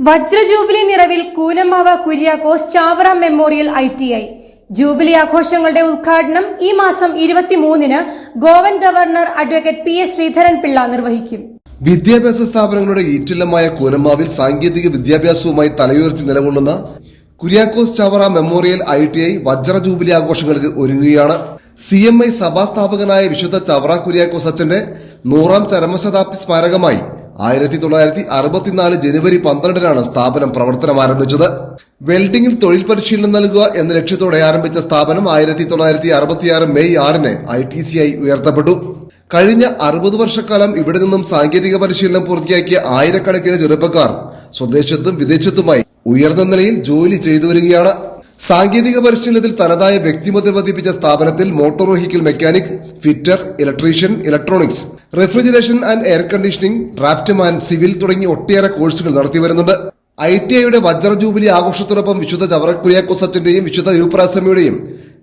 വജ്രജൂബിലി നിറവിൽ Koonammavu Kuriakose Chavara memorial ITI jubilee ആഘോഷങ്ങളുടെ ഉദ്ഘാടനം ഈ മാസം 23-ന് Goan governor advocate PS Sreedharan Pillai നിർവഹിക്കും. വിദ്യാഭ്യാസ സ്ഥാപനങ്ങളുടെ ഈറ്റില്ലമായ കൂനമാവിൽ സാങ്കേതിക വിദ്യാഭ്യാസവുമായി തലയുയർത്തി നിലകൊള്ളുന്ന Kuriakose Chavara memorial ITI വജ്ര jubilee ആഘോഷങ്ങൾക്ക് ഒരുങ്ങുകയാണ്. CMI സഭാസ്ഥാപകനായ വിശുദ്ധ ചാവറ കുര്യാക്കോസ് അച്ഛന്റെ 100ാം ചരമശതാബ്ദി സ്മാരകമായി 1964 ജനുവരി 12-നാണ് സ്ഥാപനം പ്രവർത്തനം ആരംഭിച്ചത്. വെൽഡിംഗിൽ തൊഴിൽ പരിശീലനം നൽകുക എന്ന ലക്ഷ്യത്തോടെ ആരംഭിച്ച സ്ഥാപനം 1966 മെയ് 6-ന് ITCI ഉയർത്തപ്പെട്ടു. കഴിഞ്ഞ 60 വർഷക്കാലം ഇവിടെ നിന്നും സാങ്കേതിക പരിശീലനം പൂർത്തിയാക്കിയ ആയിരക്കണക്കിന് ചെറുപ്പക്കാർ സ്വദേശത്തും വിദേശത്തുമായി ഉയർന്ന നിലയിൽ ജോലി ചെയ്തു വരികയാണ്. സാങ്കേതിക പരിശീലനത്തിൽ തനതായ വ്യക്തിമുദ്ര പതിപ്പിച്ച സ്ഥാപനത്തിൽ motor vehicle mechanic, fitter, electrician, electronics, refrigeration and air conditioning, draughtsman, civil തുടങ്ങി ഒട്ടേറെ കോഴ്സുകൾ നടത്തി വരുന്നുണ്ട്. ITIയുടെ വജ്ര ജൂബിലി ആഘോഷത്തോടൊപ്പം വിശുദ്ധ ചാവറ കുര്യാക്കോസ് അച്ഛന്റെയും വിശുദ്ധ യൂപ്രാസമിയുടെയും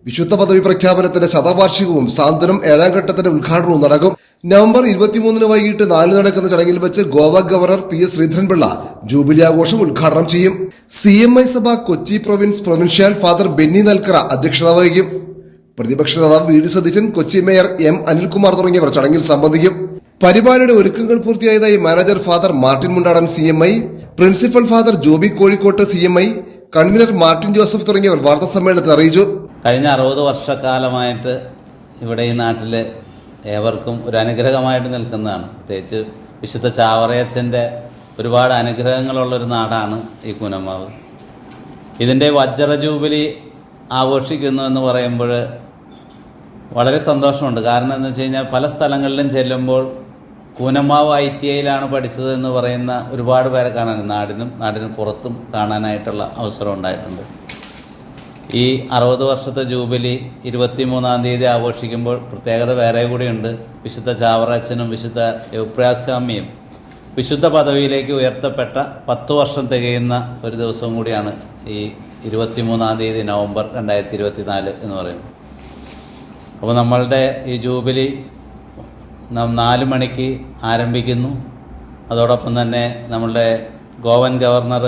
വിശുദ്ധ പദവി പ്രഖ്യാപനത്തിന്റെ ശതവാർഷികവും സാന്ത്വനം 7ാം ഘട്ടത്തിന്റെ ഉദ്ഘാടനവും നടക്കും. നവംബർ 23-ന് വൈകിട്ട് 4 നടക്കുന്ന ചടങ്ങിൽ വെച്ച് Goa governor PS Sreedharan Pillai jubilee ആഘോഷം ഉദ്ഘാടനം ചെയ്യും. CMI സഭ കൊച്ചി പ്രൊവിൻഷ്യൽ ഫാദർ ബെന്നി നൽക്കര അധ്യക്ഷത വഹിക്കും. പ്രതിപക്ഷ നേതാവ് VD Satheesan, Kochi mayor M Anilkumar തുടങ്ങിയവർ ചടങ്ങിൽ സംബന്ധിക്കും. പരിപാടിയുടെ ഒരുക്കങ്ങൾ പൂർത്തിയായതായി manager father Martin Mundadan CMI, principal father Joby കോഴിക്കോട്ട് CMI, കൺവീനർ മാർട്ടിൻ ജോസഫ് തുടങ്ങിയവർ വാർത്താസമ്മേളനത്തിൽ അറിയിച്ചു. കഴിഞ്ഞ 60 വർഷക്കാലമായിട്ട് ഇവിടെ ഈ നാട്ടിൽ ഏവർക്കും ഒരു അനുഗ്രഹമായിട്ട് നിൽക്കുന്നതാണ്. പ്രത്യേകിച്ച് വിശുദ്ധ ചാവറയച്ചൻ്റെ ഒരുപാട് അനുഗ്രഹങ്ങളുള്ളൊരു നാടാണ് ഈ കൂനമാവ്. ഇതിൻ്റെ വജ്ര ജൂബിലി ആഘോഷിക്കുന്നു എന്ന് പറയുമ്പോൾ വളരെ സന്തോഷമുണ്ട്. കാരണം എന്ന് വെച്ച് കഴിഞ്ഞാൽ പല സ്ഥലങ്ങളിലും ചെല്ലുമ്പോൾ കൂനമാവ് ITIയിലാണ് പഠിച്ചത് എന്ന് പറയുന്ന ഒരുപാട് പേരെ കാണാൻ നാടിനും പുറത്തും കാണാനായിട്ടുള്ള അവസരം ഉണ്ടായിട്ടുണ്ട്. ഈ 60 വർഷത്തെ ജൂബിലി 23-ാം തീയതി ആഘോഷിക്കുമ്പോൾ പ്രത്യേകത വേറെ കൂടിയുണ്ട്. വിശുദ്ധ ചാവറച്ചനും വിശുദ്ധ യൂപ്രാസ്വാമിയും വിശുദ്ധ പദവിയിലേക്ക് ഉയർത്തപ്പെട്ട 10 വർഷം തികയുന്ന ഒരു ദിവസവും കൂടിയാണ് ഈ 23-ാം തീയതി നവംബർ 2024 എന്ന് പറയുന്നത്. അപ്പോൾ നമ്മളുടെ ഈ ജൂബിലി 4 മണിക്ക് ആരംഭിക്കുന്നു. അതോടൊപ്പം തന്നെ നമ്മളുടെ ഗോവൻ ഗവർണർ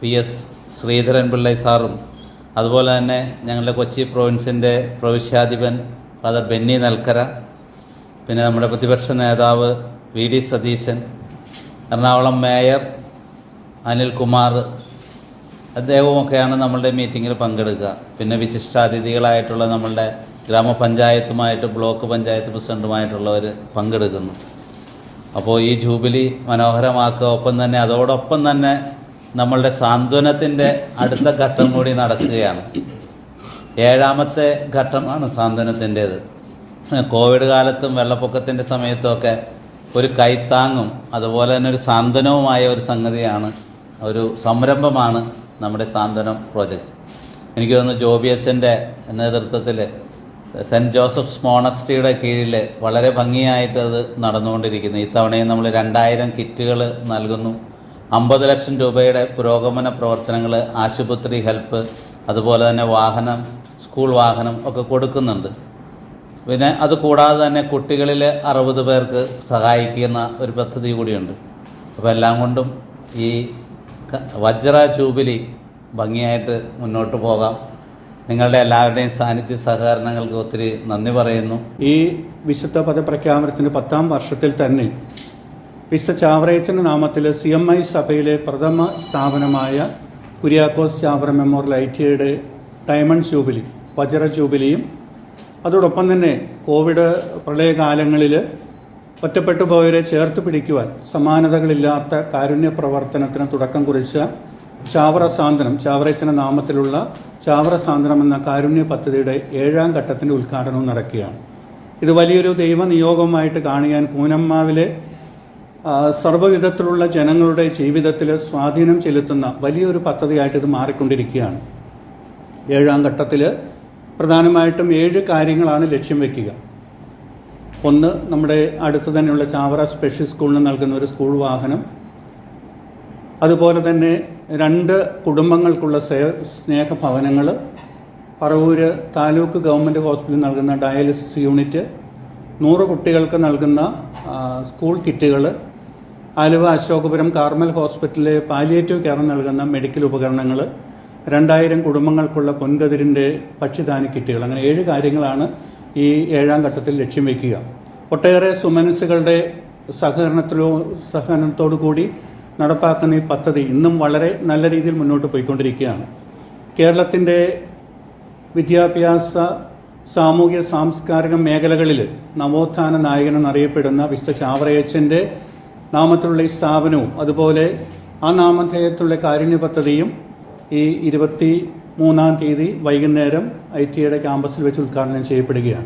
PS ശ്രീധരൻപിള്ള സാറും അതുപോലെ തന്നെ ഞങ്ങളുടെ കൊച്ചി പ്രൊവിൻസിൻ്റെ പ്രവിശ്യാധിപൻ ഫാദർ ബെന്നി നൽക്കര, പിന്നെ നമ്മുടെ പ്രതിപക്ഷ നേതാവ് VD സതീശൻ, എറണാകുളം മേയർ അനിൽകുമാർ, അദ്ദേഹവുമൊക്കെയാണ് നമ്മളുടെ മീറ്റിങ്ങിൽ പങ്കെടുക്കുക. പിന്നെ വിശിഷ്ടാതിഥികളായിട്ടുള്ള നമ്മളുടെ ഗ്രാമപഞ്ചായത്തുമായിട്ട് ബ്ലോക്ക് പഞ്ചായത്ത് പ്രസിഡൻറ്റുമായിട്ടുള്ളവർ പങ്കെടുക്കുന്നു. അപ്പോൾ ഈ ജൂബിലി മനോഹരമാക്കുക. അതോടൊപ്പം തന്നെ നമ്മളുടെ സാന്ത്വനത്തിൻ്റെ അടുത്ത ഘട്ടം കൂടി നടക്കുകയാണ്. 7ാമത്തെ ഘട്ടമാണ് സാന്ത്വനത്തിൻ്റേത്. കോവിഡ് കാലത്തും വെള്ളപ്പൊക്കത്തിൻ്റെ സമയത്തുമൊക്കെ ഒരു കൈത്താങ്ങും അതുപോലെ തന്നെ ഒരു സാന്ത്വനവുമായ ഒരു സംഗതിയാണ്, ഒരു സംരംഭമാണ് നമ്മുടെ സാന്ത്വനം പ്രോജക്റ്റ്. എനിക്ക് തോന്നുന്നു ജോബി അച്ഛൻ്റെ നേതൃത്വത്തിൽ സെൻറ്റ് ജോസഫ്സ് മോണസ്ട്രിയുടെ കീഴിൽ വളരെ ഭംഗിയായിട്ട് അത് നടന്നുകൊണ്ടിരിക്കുന്നു. ഇത്തവണയും നമ്മൾ 2000 കിറ്റുകൾ നൽകുന്നു. 50 ലക്ഷം രൂപയുടെ പുരോഗമന പ്രവർത്തനങ്ങൾ, ആശുപത്രി ഹെൽപ്പ്, അതുപോലെ തന്നെ വാഹനം, സ്കൂൾ വാഹനം ഒക്കെ കൊടുക്കുന്നുണ്ട്. പിന്നെ അതുകൂടാതെ തന്നെ കുട്ടികളിൽ 60 പേർക്ക് സഹായിക്കുന്ന ഒരു പദ്ധതി കൂടിയുണ്ട്. അപ്പോൾ എല്ലാം കൊണ്ടും ഈ വജ്ര ജൂബിലി ഭംഗിയായിട്ട് മുന്നോട്ട് പോകാം. നിങ്ങളുടെ എല്ലാവരുടെയും സാന്നിധ്യ സഹകരണങ്ങൾക്ക് ഒത്തിരി നന്ദി പറയുന്നു. ഈ വിശുദ്ധ പദപ്രഖ്യാപനത്തിൻ്റെ 10ാം വർഷത്തിൽ തന്നെ വിശുദ്ധ ചാവറയച്ചൻ്റെ നാമത്തിൽ CMI സഭയിലെ പ്രഥമ സ്ഥാപനമായ കുര്യാക്കോസ് ചാവറ മെമ്മോറിയൽ ITIയുടെ ഡയമണ്ട് ജൂബിലി, വജ്ര ജൂബിലിയും അതോടൊപ്പം തന്നെ കോവിഡ് പ്രളയകാലങ്ങളിൽ ഒറ്റപ്പെട്ടു പോയവരെ ചേർത്ത് പിടിക്കുവാൻ സമാനതകളില്ലാത്ത കാരുണ്യ പ്രവർത്തനത്തിന് തുടക്കം കുറിച്ച ചാവറ സാന്ത്വനം, ചാവറയച്ചൻ്റെ നാമത്തിലുള്ള ചാവറ സാന്ത്വനം എന്ന കാരുണ്യ പദ്ധതിയുടെ 7ാം ഘട്ടത്തിൻ്റെ ഉദ്ഘാടനവും നടക്കുകയാണ്. ഇത് വലിയൊരു ദൈവനിയോഗമായിട്ട് കാണുവാൻ കൂനമ്മാവിലെ സർവ്വവിധത്തിലുള്ള ജനങ്ങളുടെ ജീവിതത്തിൽ സ്വാധീനം ചെലുത്തുന്ന വലിയൊരു പദ്ധതിയായിട്ട് ഇത് മാറിക്കൊണ്ടിരിക്കുകയാണ്. 7ാം ഘട്ടത്തിൽ പ്രധാനമായിട്ടും 7 കാര്യങ്ങളാണ് ലക്ഷ്യം വയ്ക്കുക. ഒന്ന്, നമ്മുടെ അടുത്ത് തന്നെയുള്ള ചാവറ സ്പെഷ്യൽ സ്കൂളിന് നൽകുന്ന ഒരു സ്കൂൾ വാഹനം, അതുപോലെ തന്നെ 2 കുടുംബങ്ങൾക്കുള്ള സ്നേഹഭവനങ്ങൾ, പറവൂര് താലൂക്ക് ഗവൺമെൻറ് ഹോസ്പിറ്റലിൽ നൽകുന്ന ഡയാലിസിസ് യൂണിറ്റ്, 100 കുട്ടികൾക്ക് നൽകുന്ന സ്കൂൾ കിറ്റുകൾ, ആലുവ അശോകപുരം കാർമൽ ഹോസ്പിറ്റലിലെ പാലിയേറ്റീവ് കെയർ നൽകുന്ന മെഡിക്കൽ ഉപകരണങ്ങൾ, 2000 കുടുംബങ്ങൾക്കുള്ള പൊൻകതിരിൻ്റെ ഭക്ഷ്യധാന്യ കിറ്റുകൾ, അങ്ങനെ 7 കാര്യങ്ങളാണ് ഈ 7ാം ഘട്ടത്തിൽ ലക്ഷ്യം വയ്ക്കുക. ഒട്ടേറെ സുമനസ്സുകളുടെ സഹകരണത്തോടു കൂടി നടപ്പാക്കുന്ന ഈ പദ്ധതി ഇന്നും വളരെ നല്ല രീതിയിൽ മുന്നോട്ട് പോയിക്കൊണ്ടിരിക്കുകയാണ്. കേരളത്തിൻ്റെ വിദ്യാഭ്യാസ, സാമൂഹ്യ, സാംസ്കാരിക മേഖലകളിൽ നവോത്ഥാന നായകനെന്നറിയപ്പെടുന്ന വിശുദ്ധ ചാവറയച്ചൻ്റെ നാമത്തിലുള്ള ഈ സ്ഥാപനവും അതുപോലെ ആ നാമധേയത്തിലുള്ള കാരുണ്യ പദ്ധതിയും ഈ 23-ാം തീയതി വൈകുന്നേരം ITIയുടെ ക്യാമ്പസിൽ വെച്ച് ഉദ്ഘാടനം ചെയ്യപ്പെടുകയാണ്.